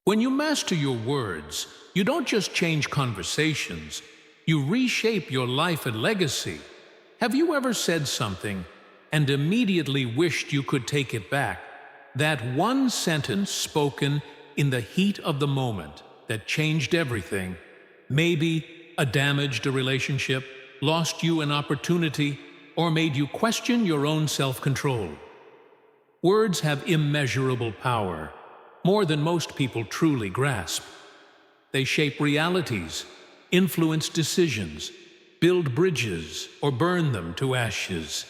When you master your words, you don't just change conversations, you reshape your life and legacy. Have you ever said something and immediately wished you could take it back? That one sentence spoken in the heat of the moment that changed everything. Maybe damaged a relationship, lost you an opportunity, or made you question your own self-control. Words have immeasurable power, more than most people truly grasp. They shape realities, influence decisions, build bridges, or burn them to ashes.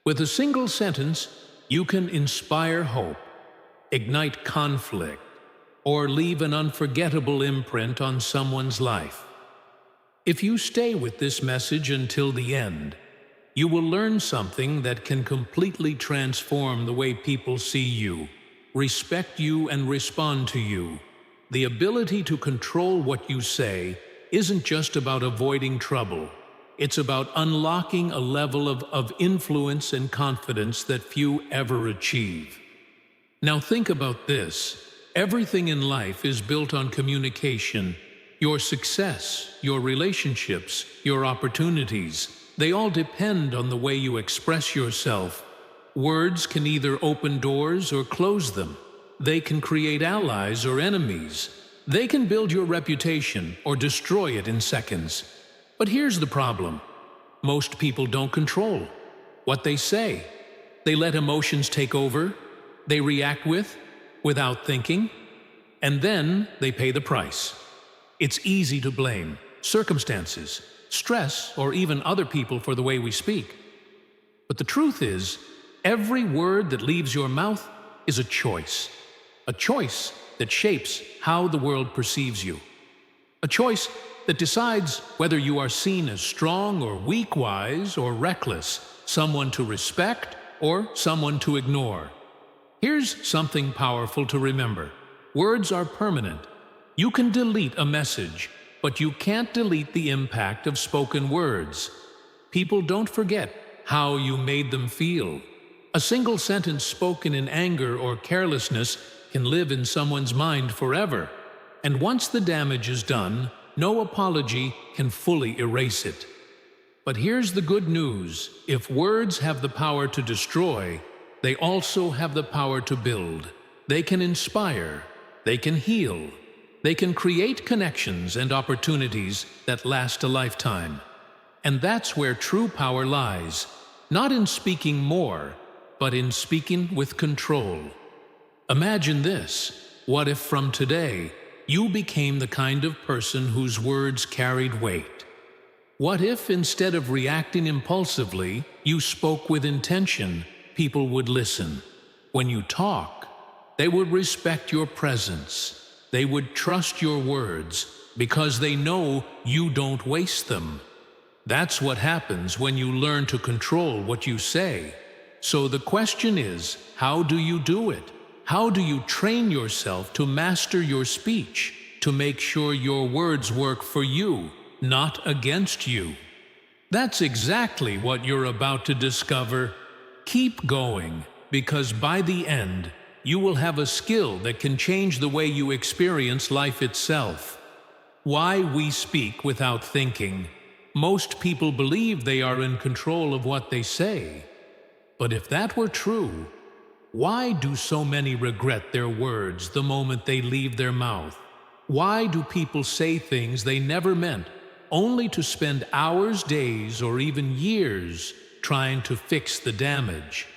With a single sentence, you can inspire hope, ignite conflict, or leave an unforgettable imprint on someone's life. If you stay with this message until the end, you will learn something that can completely transform the way people see you, respect you, and respond to you. The ability to control what you say isn't just about avoiding trouble. It's about unlocking a level of influence and confidence that few ever achieve. Now think about this. Everything in life is built on communication. Your success, your relationships, your opportunities, they all depend on the way you express yourself. Words can either open doors or close them. They can create allies or enemies. They can build your reputation or destroy it in seconds. But here's the problem. Most people don't control what they say. They let emotions take over. They react without thinking. And then they pay the price. It's easy to blame circumstances, stress, or even other people for the way we speak. But the truth is, every word that leaves your mouth is a choice that shapes how the world perceives you. A choice that decides whether you are seen as strong or weak, wise or reckless, someone to respect or someone to ignore. Here's something powerful to remember. Words are permanent. You can delete a message, but you can't delete the impact of spoken words. People don't forget how you made them feel. A single sentence spoken in anger or carelessness can live in someone's mind forever. And once the damage is done, no apology can fully erase it. But here's the good news. If words have the power to destroy, they also have the power to build. They can inspire. They can heal. They can create connections and opportunities that last a lifetime. And that's where true power lies, not in speaking more, but in speaking with control. Imagine this. What if from today, you became the kind of person whose words carried weight? What if instead of reacting impulsively, you spoke with intention? People would listen. When you talk, they would respect your presence. They would trust your words because they know you don't waste them. That's what happens when you learn to control what you say. So the question is, how do you do it? How do you train yourself to master your speech, to make sure your words work for you, not against you? That's exactly what you're about to discover. Keep going, because by the end, you will have a skill that can change the way you experience life itself. Why we speak without thinking. Most people believe they are in control of what they say. But if that were true, why do so many regret their words the moment they leave their mouth? Why do people say things they never meant, only to spend hours, days, or even years trying to fix the damage?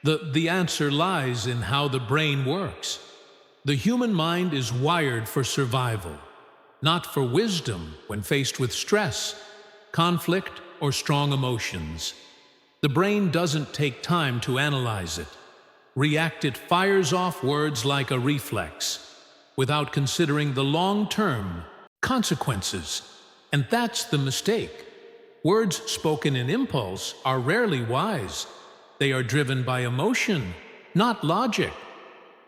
The answer lies in how the brain works. The human mind is wired for survival, not for wisdom when faced with stress, conflict, or strong emotions. The brain doesn't take time to analyze it. It fires off words like a reflex, without considering the long-term consequences. And that's the mistake. Words spoken in impulse are rarely wise. They are driven by emotion, not logic.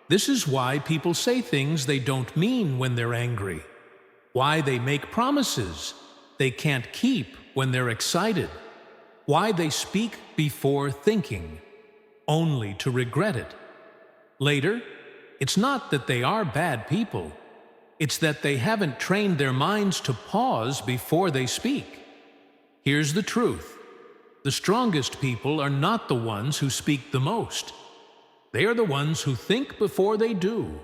This is why people say things they don't mean when they're angry. Why they make promises they can't keep when they're excited. Why they speak before thinking, only to regret it later. It's not that they are bad people. It's that they haven't trained their minds to pause before they speak. Here's the truth. The strongest people are not the ones who speak the most. They are the ones who think before they do.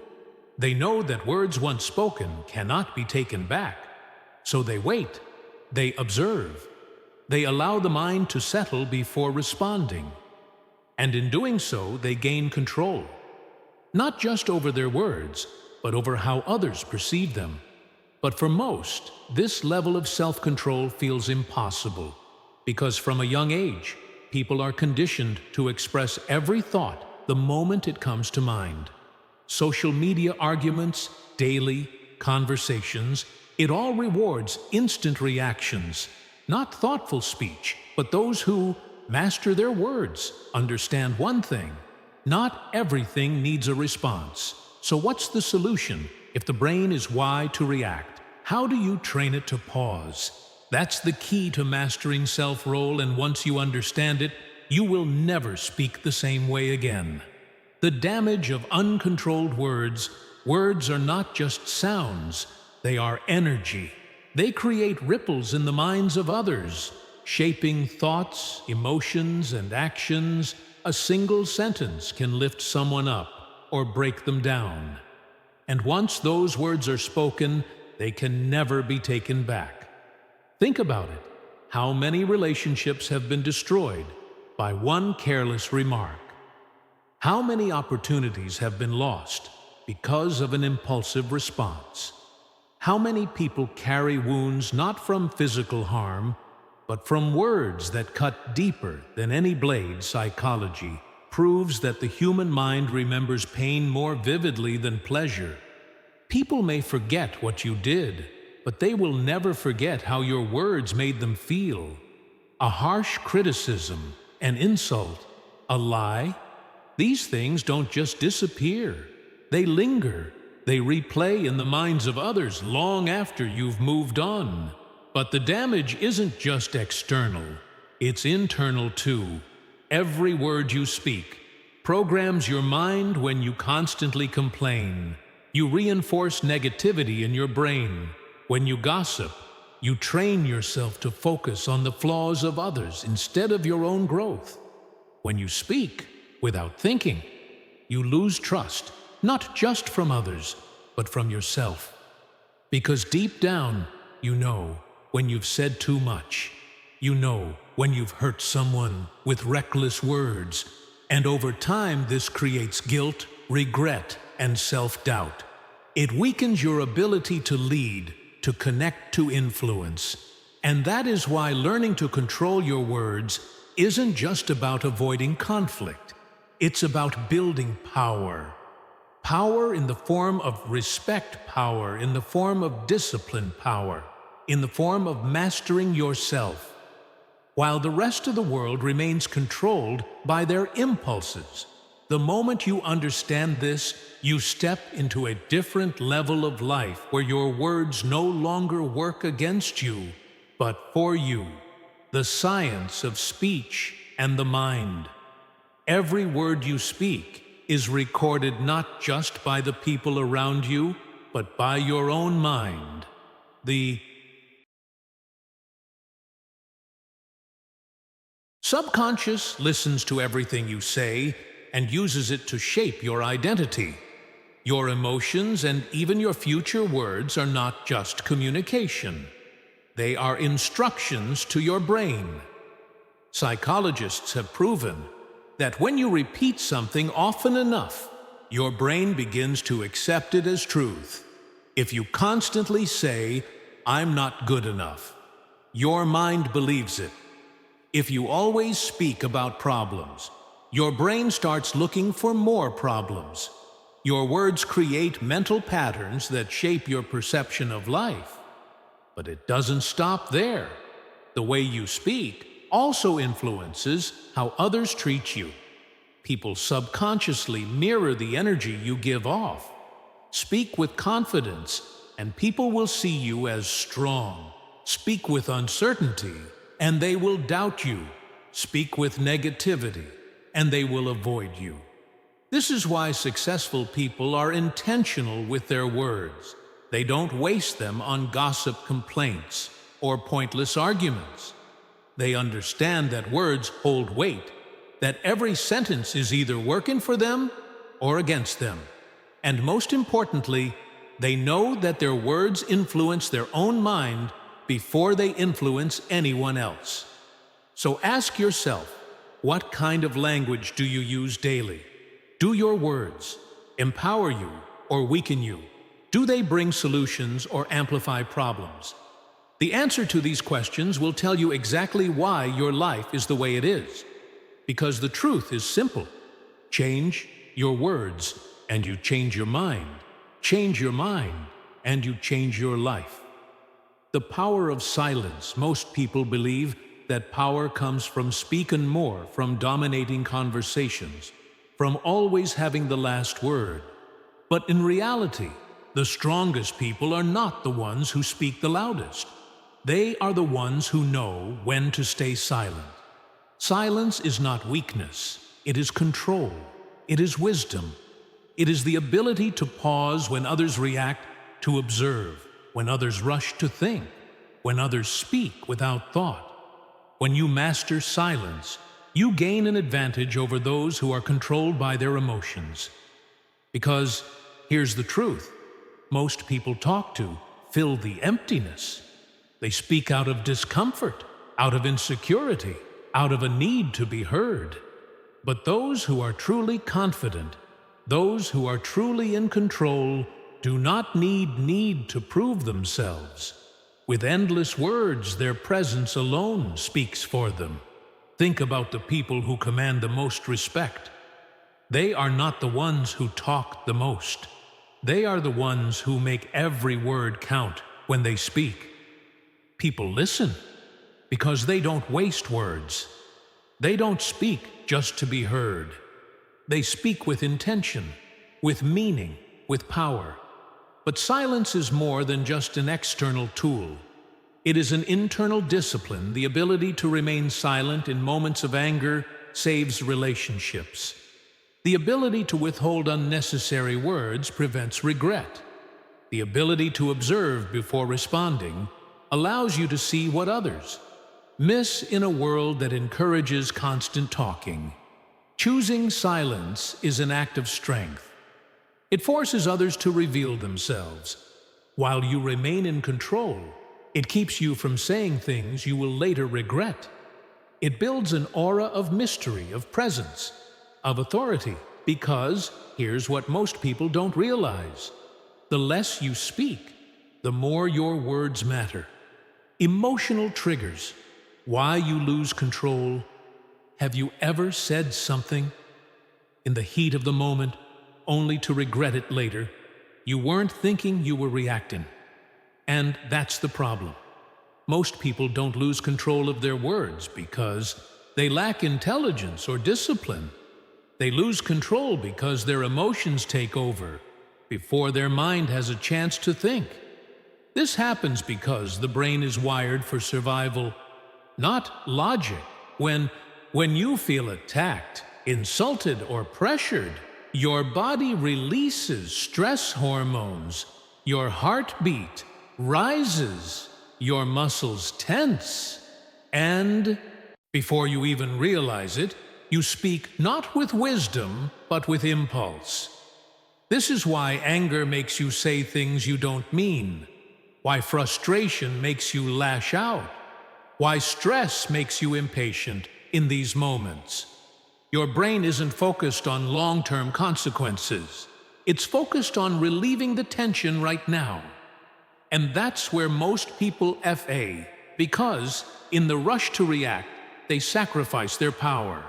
They know that words once spoken cannot be taken back. So they wait. They observe. They allow the mind to settle before responding. And in doing so, they gain control. Not just over their words, but over how others perceive them. But for most, this level of self-control feels impossible, because from a young age, people are conditioned to express every thought the moment it comes to mind. Social media arguments, daily conversations, it all rewards instant reactions, not thoughtful speech, but those who master their words understand one thing: not everything needs a response. So what's the solution if the brain is wired to react? How do you train it to pause? That's the key to mastering self-role, and once you understand it, you will never speak the same way again. The damage of uncontrolled words are not just sounds, they are energy. They create ripples in the minds of others, shaping thoughts, emotions, and actions. A single sentence can lift someone up or break them down. And once those words are spoken, they can never be taken back. Think about it. How many relationships have been destroyed by one careless remark? How many opportunities have been lost because of an impulsive response? How many people carry wounds not from physical harm, but from words that cut deeper than any blade? Psychology proves that the human mind remembers pain more vividly than pleasure. People may forget what you did, but they will never forget how your words made them feel. A harsh criticism, an insult, a lie, these things don't just disappear. They linger. They replay in the minds of others long after you've moved on. But the damage isn't just external, it's internal too. Every word you speak programs your mind. When you constantly complain, you reinforce negativity in your brain. When you gossip, you train yourself to focus on the flaws of others instead of your own growth. When you speak without thinking, you lose trust, not just from others, but from yourself. Because deep down, you know when you've said too much. You know when you've hurt someone with reckless words. And over time, this creates guilt, regret, and self-doubt. It weakens your ability to lead, to connect, to influence. And that is why learning to control your words isn't just about avoiding conflict. It's about building power. Power in the form of respect, power in the form of discipline, power in the form of mastering yourself, while the rest of the world remains controlled by their impulses. The moment you understand this, you step into a different level of life where your words no longer work against you, but for you. The science of speech and the mind. Every word you speak is recorded not just by the people around you, but by your own mind. The subconscious listens to everything you say and uses it to shape your identity. Your emotions and even your future words are not just communication. They are instructions to your brain. Psychologists have proven that when you repeat something often enough, your brain begins to accept it as truth. If you constantly say, "I'm not good enough," your mind believes it. If you always speak about problems, your brain starts looking for more problems. Your words create mental patterns that shape your perception of life. But it doesn't stop there. The way you speak also influences how others treat you. People subconsciously mirror the energy you give off. Speak with confidence, and people will see you as strong. Speak with uncertainty, and they will doubt you. Speak with negativity, and they will avoid you. This is why successful people are intentional with their words. They don't waste them on gossip complaints or pointless arguments. They understand that words hold weight, that every sentence is either working for them or against them. And most importantly, they know that their words influence their own mind before they influence anyone else. So ask yourself, what kind of language do you use daily? Do your words empower you or weaken you? Do they bring solutions or amplify problems? The answer to these questions will tell you exactly why your life is the way it is. Because the truth is simple. Change your words and you change your mind. Change your mind and you change your life. The power of silence. Most people believe that power comes from speaking more, from dominating conversations, from always having the last word. But in reality, the strongest people are not the ones who speak the loudest. They are the ones who know when to stay silent. Silence is not weakness. It is control. It is wisdom. It is the ability to pause when others react, to observe, when others rush to think, when others speak without thought. When you master silence, you gain an advantage over those who are controlled by their emotions. Because here's the truth. Most people talk to fill the emptiness. They speak out of discomfort, out of insecurity, out of a need to be heard. But those who are truly confident, those who are truly in control, do not need to prove themselves. With endless words, their presence alone speaks for them. Think about the people who command the most respect. They are not the ones who talk the most. They are the ones who make every word count when they speak. People listen because they don't waste words. They don't speak just to be heard. They speak with intention, with meaning, with power. But silence is more than just an external tool. It is an internal discipline. The ability to remain silent in moments of anger saves relationships. The ability to withhold unnecessary words prevents regret. The ability to observe before responding allows you to see what others miss in a world that encourages constant talking. Choosing silence is an act of strength. It forces others to reveal themselves. While you remain in control, it keeps you from saying things you will later regret. It builds an aura of mystery, of presence, of authority, because here's what most people don't realize. The less you speak, the more your words matter. Emotional triggers. Why you lose control. Have you ever said something in the heat of the moment, only to regret it later? You weren't thinking, you were reacting. And that's the problem. Most people don't lose control of their words because they lack intelligence or discipline. They lose control because their emotions take over before their mind has a chance to think. This happens because the brain is wired for survival, not logic. When you feel attacked, insulted, or pressured, your body releases stress hormones. Your heartbeat rises. Your muscles tense. And before you even realize it, you speak not with wisdom, but with impulse. This is why anger makes you say things you don't mean. Why frustration makes you lash out. Why stress makes you impatient in these moments. Your brain isn't focused on long-term consequences. It's focused on relieving the tension right now. And that's where most people FA, because in the rush to react, they sacrifice their power.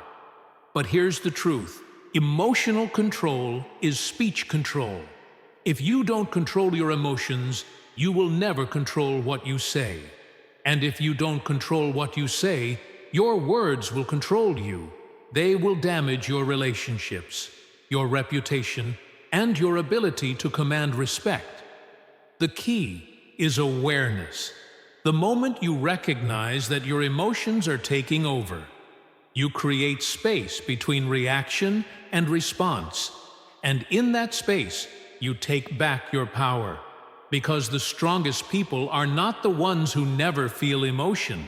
But here's the truth. Emotional control is speech control. If you don't control your emotions, you will never control what you say. And if you don't control what you say, your words will control you. They will damage your relationships, your reputation, and your ability to command respect. The key is awareness. The moment you recognize that your emotions are taking over, You create space between reaction and response, and in that space, you take back your power. Because the strongest people are not the ones who never feel emotion.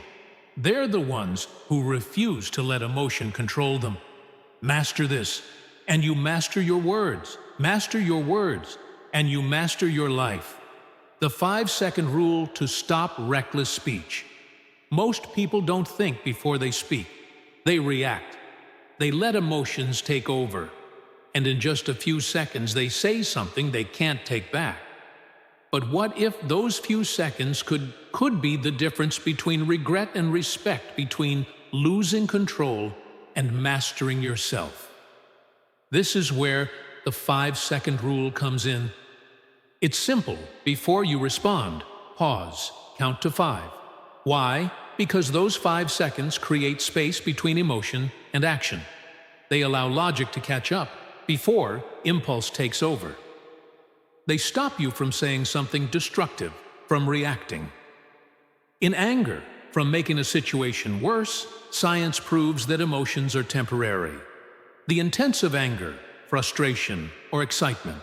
They're the ones who refuse to let emotion control them. Master this, and you master your words. Master your words, and you master your life. The 5-second rule to stop reckless speech. Most people don't think before they speak. They react. They let emotions take over. And in just a few seconds, they say something they can't take back. But what if those few seconds could be the difference between regret and respect, between losing control and mastering yourself? This is where the 5-second rule comes in. It's simple. Before you respond, pause, count to 5. Why? Because those 5 seconds create space between emotion and action. They allow logic to catch up before impulse takes over. They stop you from saying something destructive, from reacting. In anger, from making a situation worse, science proves that emotions are temporary. The intensive anger, frustration, or excitement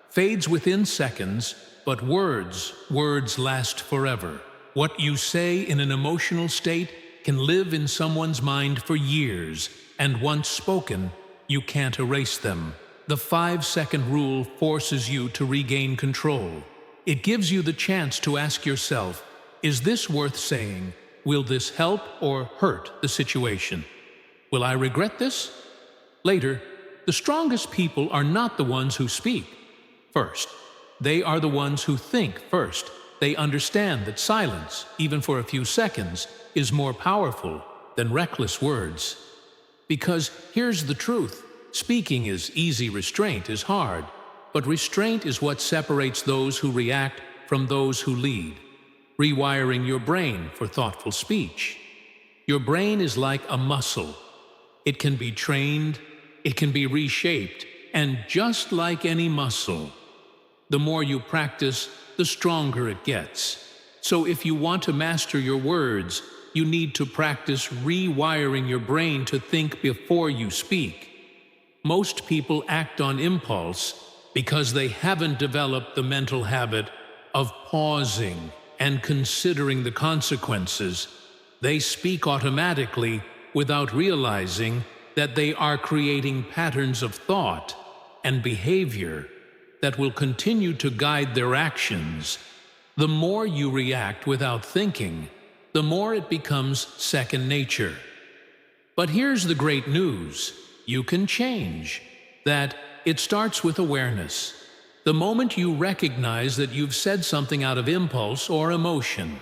fades within seconds, but words last forever. What you say in an emotional state can live in someone's mind for years, and once spoken, you can't erase them. The 5-second rule forces you to regain control. It gives you the chance to ask yourself, is this worth saying? Will this help or hurt the situation? Will I regret this? Later, the strongest people are not the ones who speak first. They are the ones who think first. They understand that silence, even for a few seconds, is more powerful than reckless words. Because here's the truth. Speaking is easy, restraint is hard, but restraint is what separates those who react from those who lead, rewiring your brain for thoughtful speech. Your brain is like a muscle. It can be trained, it can be reshaped, and just like any muscle, the more you practice, the stronger it gets. So if you want to master your words, you need to practice rewiring your brain to think before you speak. Most people act on impulse because they haven't developed the mental habit of pausing and considering the consequences. They speak automatically without realizing that they are creating patterns of thought and behavior that will continue to guide their actions. The more you react without thinking, the more it becomes second nature. But here's the great news. You can change. That it starts with awareness. The moment you recognize that you've said something out of impulse or emotion,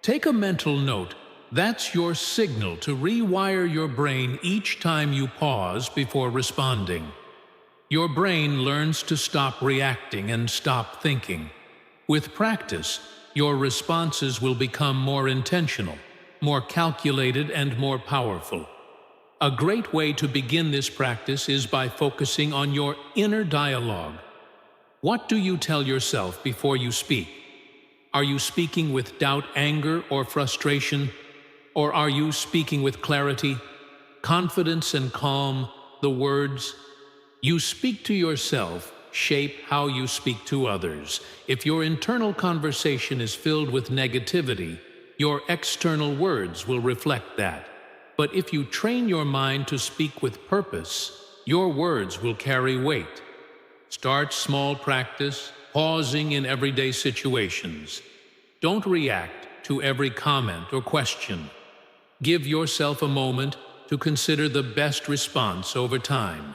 take a mental note. That's your signal to rewire your brain each time you pause before responding. Your brain learns to stop reacting and stop thinking. With practice, your responses will become more intentional, more calculated, and more powerful. A great way to begin this practice is by focusing on your inner dialogue. What do you tell yourself before you speak? Are you speaking with doubt, anger, or frustration? Or are you speaking with clarity, confidence, and calm? The words you speak to yourself shape how you speak to others. If your internal conversation is filled with negativity, your external words will reflect that. But if you train your mind to speak with purpose, your words will carry weight. Start small practice, pausing in everyday situations. Don't react to every comment or question. Give yourself a moment to consider the best response over time.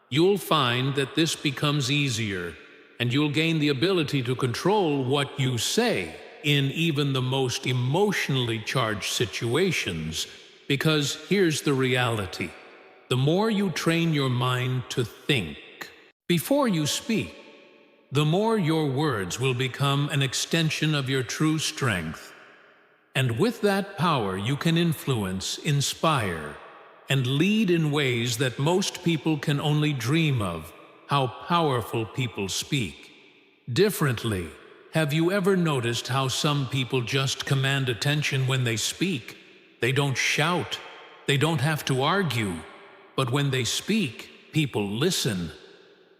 You'll find that this becomes easier, and you'll gain the ability to control what you say in even the most emotionally charged situations. Because here's the reality. The more you train your mind to think before you speak, the more your words will become an extension of your true strength. And with that power, you can influence, inspire, and lead in ways that most people can only dream of. How powerful people speak differently. Have you ever noticed how some people just command attention when they speak? They don't shout. They don't have to argue, but when they speak, people listen.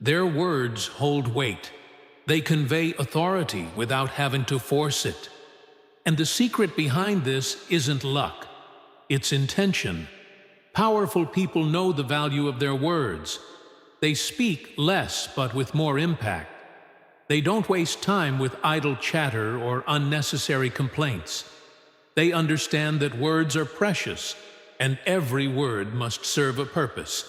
Their words hold weight. They convey authority without having to force it. And the secret behind this isn't luck, it's intention. Powerful people know the value of their words. They speak less but with more impact. They don't waste time with idle chatter or unnecessary complaints. They understand that words are precious, and every word must serve a purpose.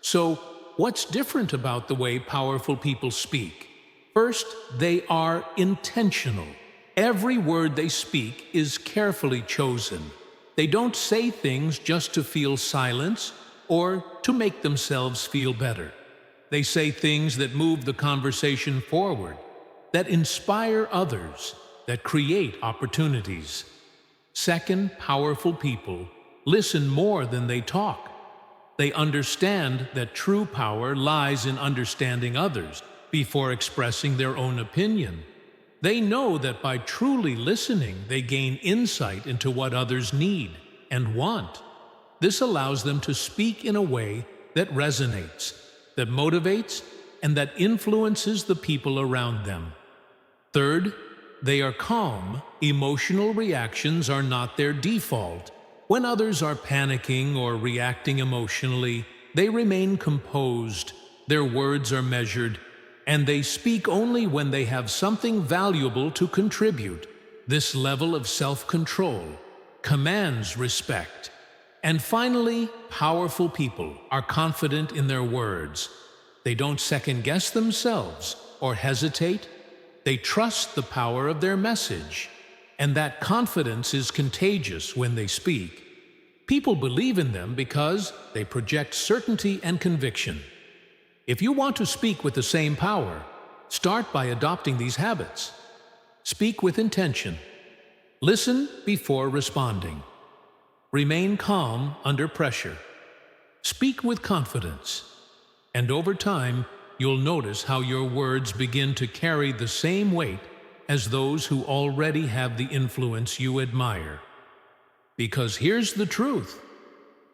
So, what's different about the way powerful people speak? First, they are intentional. Every word they speak is carefully chosen. They don't say things just to feel silence or to make themselves feel better. They say things that move the conversation forward, that inspire others, that create opportunities. Second, powerful people listen more than they talk. They understand that true power lies in understanding others before expressing their own opinion. They know that by truly listening, they gain insight into what others need and want. This allows them to speak in a way that resonates, that motivates, and that influences the people around them. Third, they are calm. Emotional reactions are not their default. When others are panicking or reacting emotionally, they remain composed, their words are measured, and they speak only when they have something valuable to contribute. This level of self-control commands respect. And finally, powerful people are confident in their words. They don't second-guess themselves or hesitate. They trust the power of their message, and that confidence is contagious when they speak. People believe in them because they project certainty and conviction. If you want to speak with the same power, start by adopting these habits. Speak with intention. Listen before responding. Remain calm under pressure. Speak with confidence. And over time, you'll notice how your words begin to carry the same weight as those who already have the influence you admire. Because here's the truth: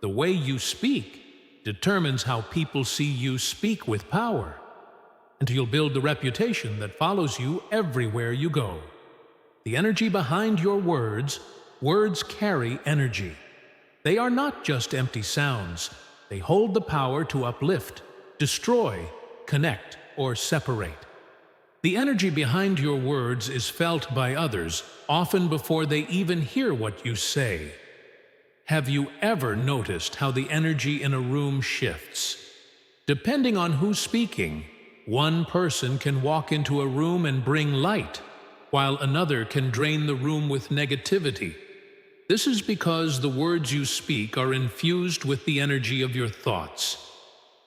the way you speak determines how people see you speak with power, and you'll build the reputation that follows you everywhere you go. The energy behind your words carry energy. They are not just empty sounds. They hold the power to uplift, destroy, connect, or separate. The energy behind your words is felt by others, often before they even hear what you say. Have you ever noticed how the energy in a room shifts? Depending on who's speaking, one person can walk into a room and bring light, while another can drain the room with negativity. This is because the words you speak are infused with the energy of your thoughts,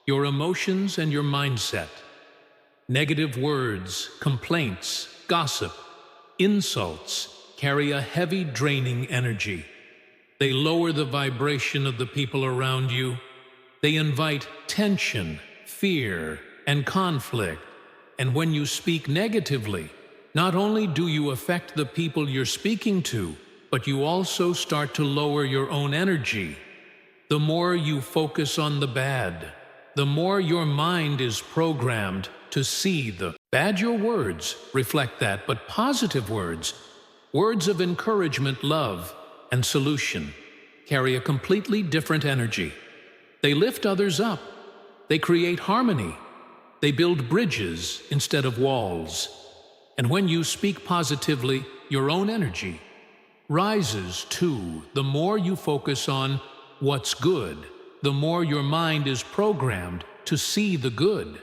your emotions, and your mindset. Negative words, complaints, gossip, insults carry a heavy, draining energy. They lower the vibration of the people around you. They invite tension, fear, and conflict. And when you speak negatively, not only do you affect the people you're speaking to, but you also start to lower your own energy. The more you focus on the bad, the more your mind is programmed to see the bad. Your words reflect that, but positive words, words of encouragement, love, and solution, carry a completely different energy. They lift others up. They create harmony. They build bridges instead of walls. And when you speak positively, your own energy rises too. The more you focus on what's good, the more your mind is programmed to see the good.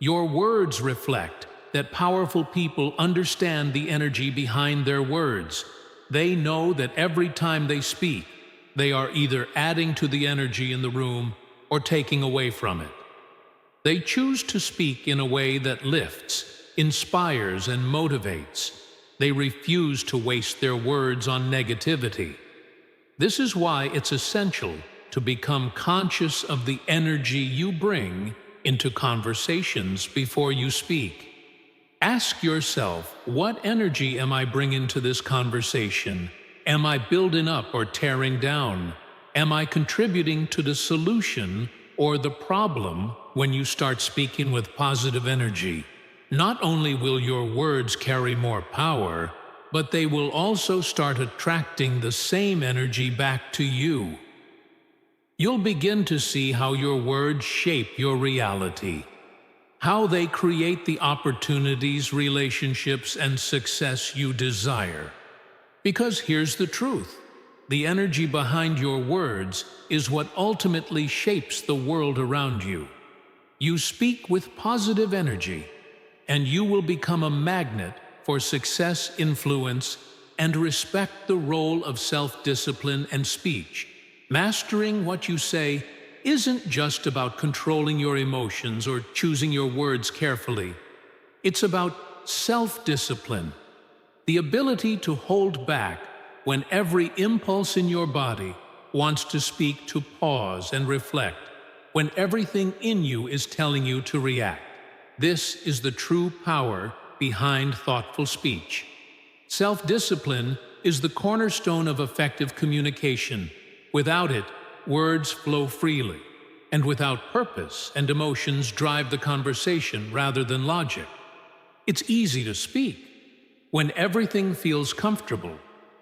Your words reflect that powerful people understand the energy behind their words. They know that every time they speak, they are either adding to the energy in the room or taking away from it. They choose to speak in a way that lifts, inspires, and motivates. They refuse to waste their words on negativity. This is why it's essential to become conscious of the energy you bring into conversations before you speak. Ask yourself, what energy am I bringing to this conversation? Am I building up or tearing down? Am I contributing to the solution or the problem when you start speaking with positive energy? Not only will your words carry more power, but they will also start attracting the same energy back to you. You'll begin to see how your words shape your reality, how they create the opportunities, relationships, and success you desire. Because here's the truth. The energy behind your words is what ultimately shapes the world around you. You speak with positive energy, and you will become a magnet for success, influence, and respect. The role of self-discipline and speech. Mastering what you say isn't just about controlling your emotions or choosing your words carefully. It's about self-discipline, the ability to hold back when every impulse in your body wants to speak, to pause and reflect, when everything in you is telling you to react. This is the true power behind thoughtful speech. Self-discipline is the cornerstone of effective communication. Without it, words flow freely, and without purpose and emotions drive the conversation rather than logic. It's easy to speak when everything feels comfortable,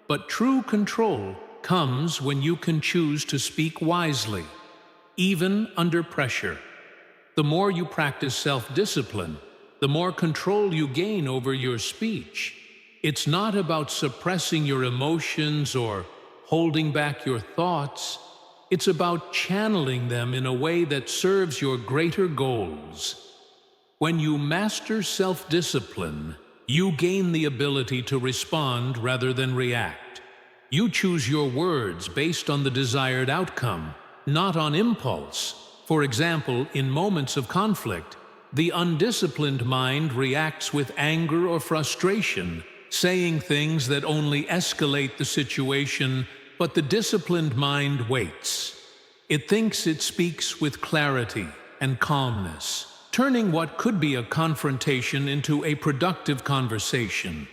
but true control comes when you can choose to speak wisely, even under pressure. The more you practice self-discipline, the more control you gain over your speech. It's not about suppressing your emotions or holding back your thoughts. It's about channeling them in a way that serves your greater goals. When you master self-discipline, you gain the ability to respond rather than react. You choose your words based on the desired outcome, not on impulse. For example, in moments of conflict, the undisciplined mind reacts with anger or frustration, saying things that only escalate the situation, but the disciplined mind waits. It thinks it speaks with clarity and calmness, turning what could be a confrontation into a productive conversation.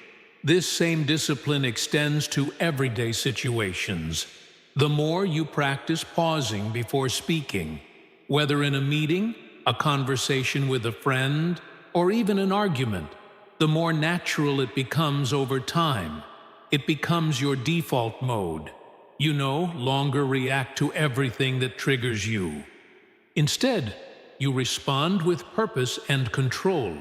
This same discipline extends to everyday situations. The more you practice pausing before speaking, whether in a meeting, a conversation with a friend, or even an argument, the more natural it becomes over time. It becomes your default mode. You no longer react to everything that triggers you. Instead, you respond with purpose and control.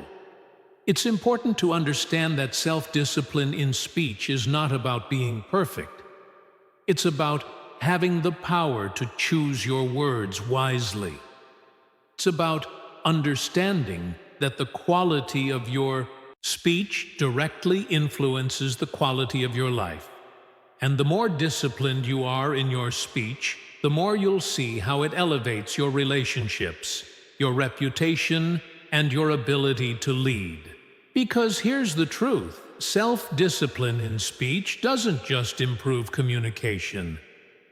It's important to understand that self-discipline in speech is not about being perfect. It's about having the power to choose your words wisely. It's about understanding that the quality of your speech directly influences the quality of your life. And the more disciplined you are in your speech, the more you'll see how it elevates your relationships, your reputation, and your ability to lead. Because here's the truth, self-discipline in speech doesn't just improve communication.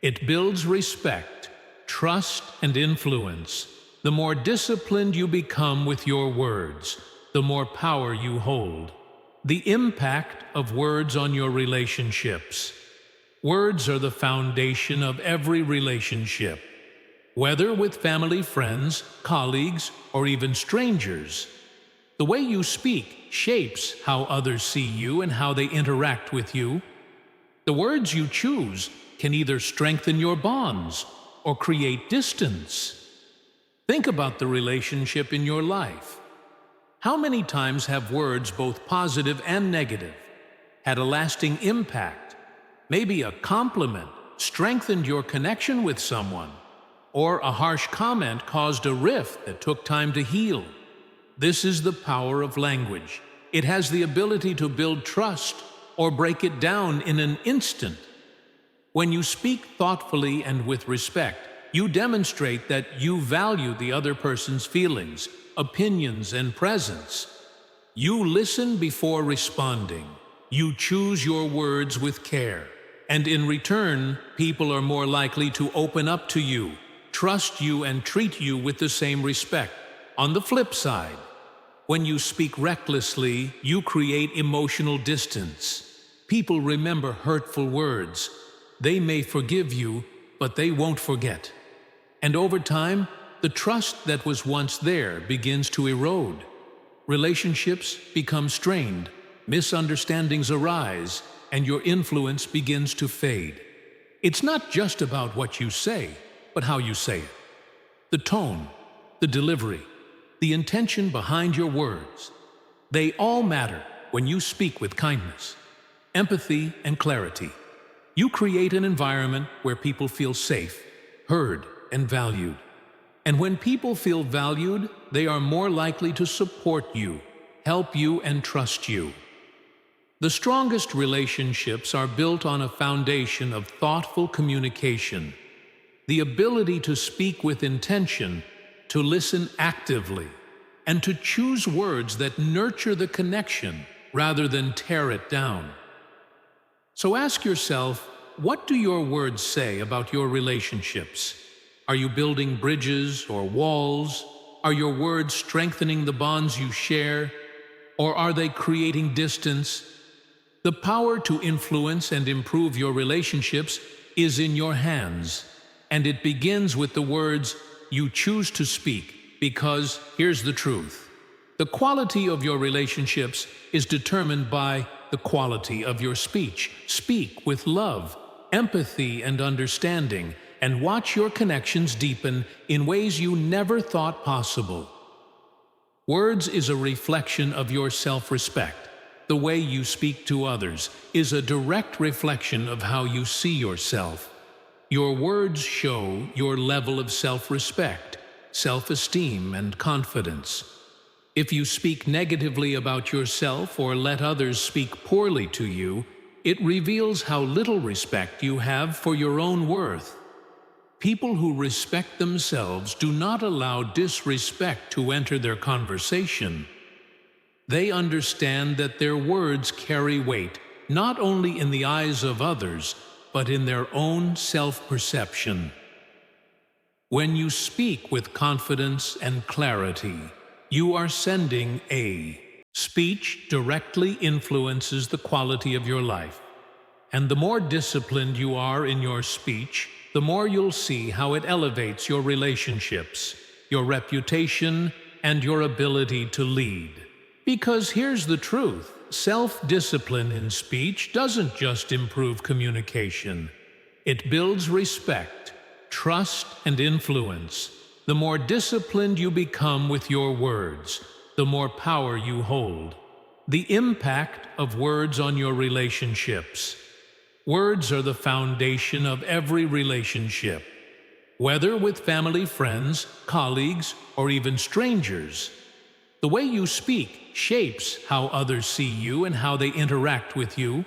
It builds respect, trust, and influence. The more disciplined you become with your words, the more power you hold. The impact of words on your relationships. Words are the foundation of every relationship, whether with family, friends, colleagues, or even strangers. The way you speak shapes how others see you and how they interact with you. The words you choose can either strengthen your bonds or create distance. Think about the relationship in your life. How many times have words, both positive and negative, had a lasting impact? Maybe a compliment strengthened your connection with someone, or a harsh comment caused a rift that took time to heal. This is the power of language. It has the ability to build trust or break it down in an instant. When you speak thoughtfully and with respect, you demonstrate that you value the other person's feelings, opinions, and presence. You listen before responding. You choose your words with care. And in return, people are more likely to open up to you, trust you, and treat you with the same respect. On the flip side, when you speak recklessly, you create emotional distance. People remember hurtful words. They may forgive you, but they won't forget. And over time, the trust that was once there begins to erode. Relationships become strained, misunderstandings arise, and your influence begins to fade. It's not just about what you say, but how you say it. The tone, the delivery, the intention behind your words. They all matter when you speak with kindness, empathy, and clarity. You create an environment where people feel safe, heard, and valued. And when people feel valued, they are more likely to support you, help you, and trust you. The strongest relationships are built on a foundation of thoughtful communication, the ability to speak with intention, to listen actively, and to choose words that nurture the connection rather than tear it down. So ask yourself, what do your words say about your relationships? Are you building bridges or walls? Are your words strengthening the bonds you share? Or are they creating distance? The power to influence and improve your relationships is in your hands, and it begins with the words you choose to speak, because here's the truth. The quality of your relationships is determined by the quality of your speech. Speak with love, empathy, and understanding, and watch your connections deepen in ways you never thought possible. Words is a reflection of your self-respect. The way you speak to others is a direct reflection of how you see yourself. Your words show your level of self-respect, self-esteem, and confidence. If you speak negatively about yourself or let others speak poorly to you, it reveals how little respect you have for your own worth. People who respect themselves do not allow disrespect to enter their conversation. They understand that their words carry weight, not only in the eyes of others, but in their own self-perception. When you speak with confidence and clarity, you are sending a speech directly influences the quality of your life. And the more disciplined you are in your speech, the more you'll see how it elevates your relationships, your reputation, and your ability to lead. Because here's the truth, self-discipline in speech doesn't just improve communication. It builds respect, trust, and influence. The more disciplined you become with your words, the more power you hold. The impact of words on your relationships. Words are the foundation of every relationship. Whether with family, friends, colleagues, or even strangers. The way you speak shapes how others see you and how they interact with you.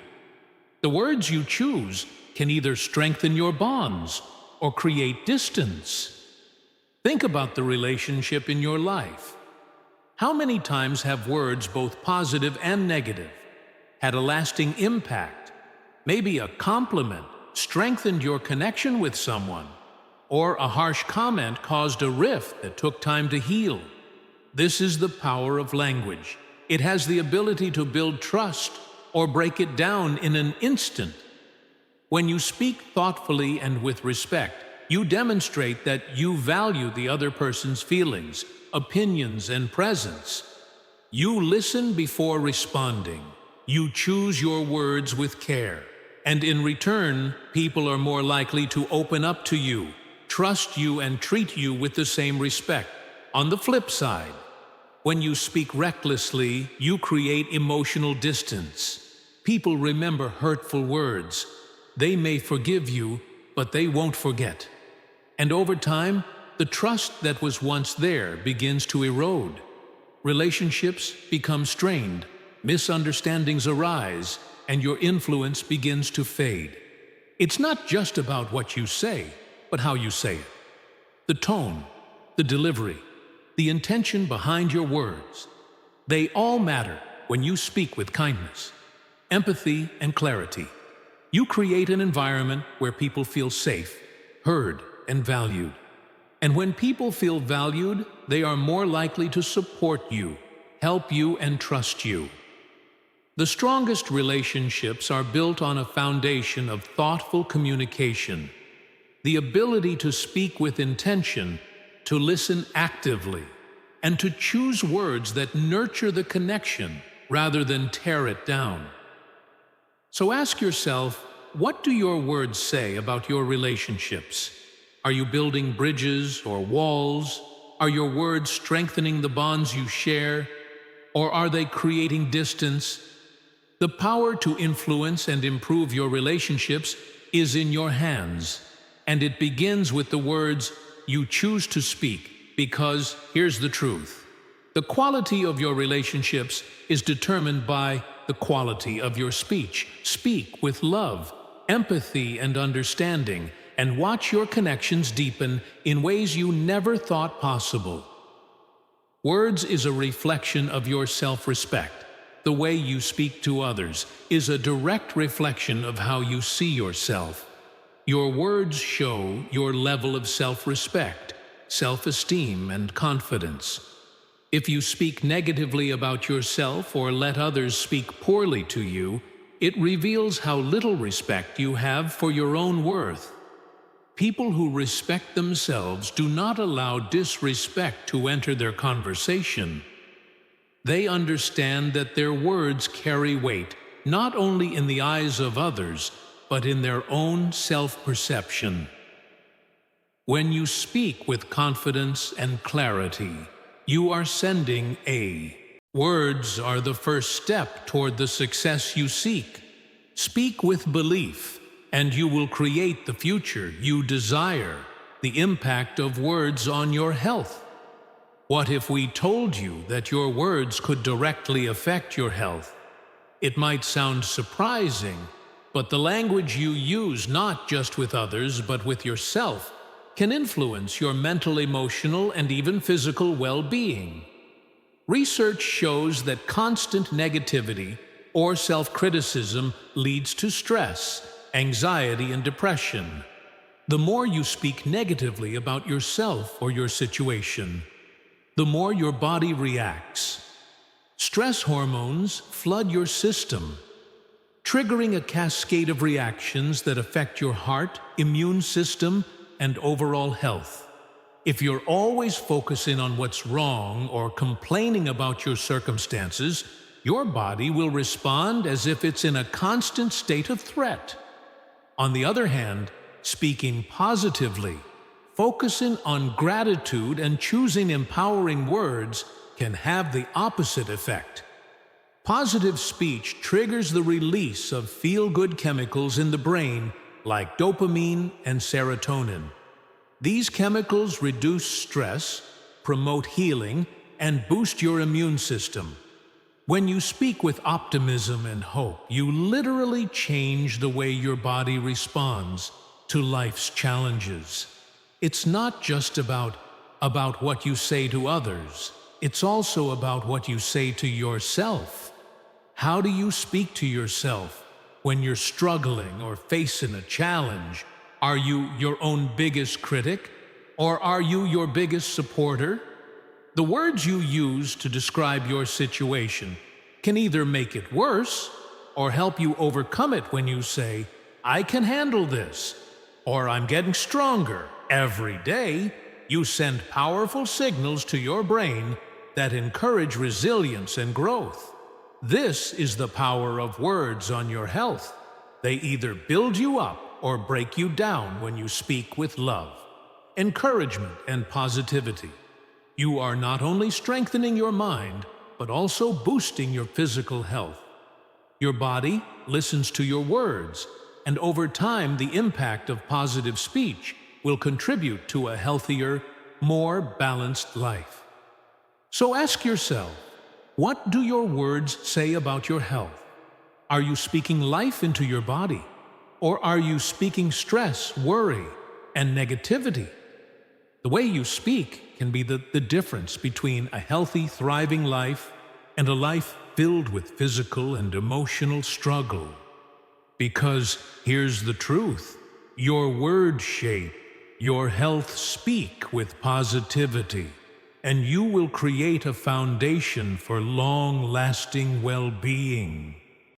The words you choose can either strengthen your bonds or create distance. Think about the relationship in your life. How many times have words, both positive and negative, had a lasting impact? Maybe a compliment strengthened your connection with someone, or a harsh comment caused a rift that took time to heal. This is the power of language. It has the ability to build trust or break it down in an instant. When you speak thoughtfully and with respect, you demonstrate that you value the other person's feelings, opinions, and presence. You listen before responding. You choose your words with care. And in return, people are more likely to open up to you, trust you, and treat you with the same respect. On the flip side, when you speak recklessly, you create emotional distance. People remember hurtful words. They may forgive you, but they won't forget. And over time, the trust that was once there begins to erode. Relationships become strained, misunderstandings arise, and your influence begins to fade. It's not just about what you say, but how you say it. The tone, the delivery, the intention behind your words. They all matter when you speak with kindness, empathy, and clarity. You create an environment where people feel safe, heard, and valued. And when people feel valued, they are more likely to support you, help you, and trust you. The strongest relationships are built on a foundation of thoughtful communication, the ability to speak with intention, to listen actively, and to choose words that nurture the connection rather than tear it down. So ask yourself, what do your words say about your relationships? Are you building bridges or walls? Are your words strengthening the bonds you share? Or are they creating distance? The power to influence and improve your relationships is in your hands, and it begins with the words you choose to speak, because here's the truth. The quality of your relationships is determined by the quality of your speech. Speak with love, empathy, and understanding, and watch your connections deepen in ways you never thought possible. Words is a reflection of your self-respect. The way you speak to others is a direct reflection of how you see yourself. Your words show your level of self-respect, self-esteem, and confidence. If you speak negatively about yourself or let others speak poorly to you, it reveals how little respect you have for your own worth. People who respect themselves do not allow disrespect to enter their conversation. They understand that their words carry weight, not only in the eyes of others, but in their own self-perception. When you speak with confidence and clarity, you are sending words are the first step toward the success you seek. Speak with belief, and you will create the future you desire. The impact of words on your health. What if we told you that your words could directly affect your health? It might sound surprising, but the language you use, not just with others, but with yourself, can influence your mental, emotional, and even physical well-being. Research shows that constant negativity or self-criticism leads to stress, anxiety, and depression. The more you speak negatively about yourself or your situation, the more your body reacts. Stress hormones flood your system, triggering a cascade of reactions that affect your heart, immune system, and overall health. If you're always focusing on what's wrong or complaining about your circumstances, your body will respond as if it's in a constant state of threat. On the other hand, speaking positively, focusing on gratitude and choosing empowering words can have the opposite effect. Positive speech triggers the release of feel-good chemicals in the brain like dopamine and serotonin. These chemicals reduce stress, promote healing, and boost your immune system. When you speak with optimism and hope, you literally change the way your body responds to life's challenges. It's not just about what you say to others. It's also about what you say to yourself. How do you speak to yourself when you're struggling or facing a challenge? Are you your own biggest critic, or are you your biggest supporter? The words you use to describe your situation can either make it worse or help you overcome it when you say, "I can handle this," or "I'm getting stronger." Every day, you send powerful signals to your brain that encourage resilience and growth. This is the power of words on your health. They either build you up or break you down when you speak with love, encouragement, and positivity. You are not only strengthening your mind, but also boosting your physical health. Your body listens to your words, and over time, the impact of positive speech will contribute to a healthier, more balanced life. So ask yourself, what do your words say about your health? Are you speaking life into your body? Or are you speaking stress, worry, and negativity? The way you speak can be the difference between a healthy, thriving life and a life filled with physical and emotional struggle. Because here's the truth, your words shape your health. Speak with positivity, and you will create a foundation for long-lasting well-being.